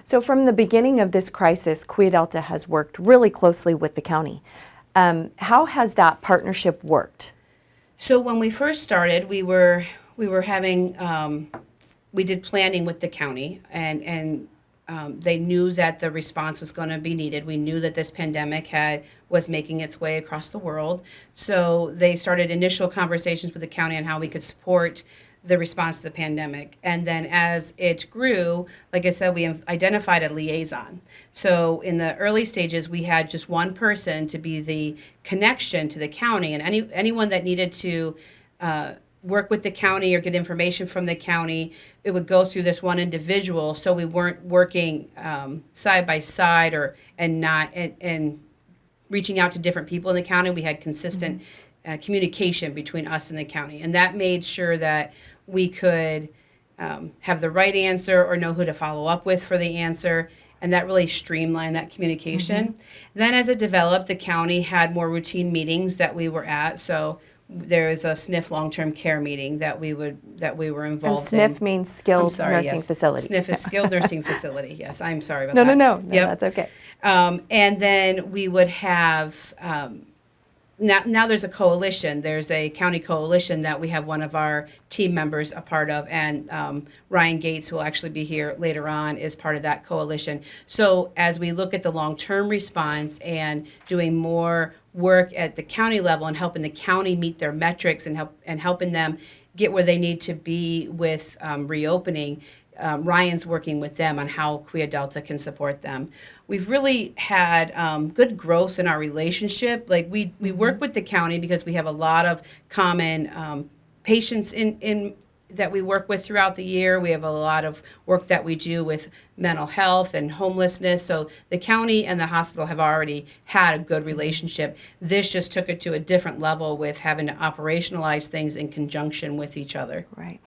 So from the beginning of this crisis, Cuya Delta has worked really closely with the county. How has that partnership worked? So when we first started, we were having we did planning with the county, and they knew that the response was going to be needed. We knew that this pandemic was making its way across the world. So they started initial conversations with the county on how we could support the response to the pandemic. And then as it grew, like I said, we identified a liaison. So in the early stages, we had just one person to be the connection to the county, and anyone that needed to work with the county or get information from the county, it would go through this one individual. So we weren't working side by side and reaching out to different people in the county. We had consistent communication between us and the county, and that made sure that we could have the right answer or know who to follow up with for the answer, and that really streamlined that communication. Then as it developed, the county had more routine meetings that we were at. So there is a SNF long-term care meeting that we were involved in. And SNF means skilled nursing facility. SNF is skilled nursing facility. Yes, I'm sorry about No, that. no, Yep. that's okay. And then we would have now there's a coalition. There's a county coalition that we have one of our team members a part of, and Ryan Gates, who will actually be here later on, is part of that coalition. So as we look at the long-term response and doing more work at the county level and helping the county meet their metrics and helping them get where they need to be with reopening, Ryan's working with them on how Cuya Delta can support them. We've really had good growth in our relationship. Like we work with the county because we have a lot of common patients in that we work with throughout the year. We have a lot of work that we do with mental health and homelessness. So the county and the hospital have already had a good relationship. This just took it to a different level with having to operationalize things in conjunction with each other. Right.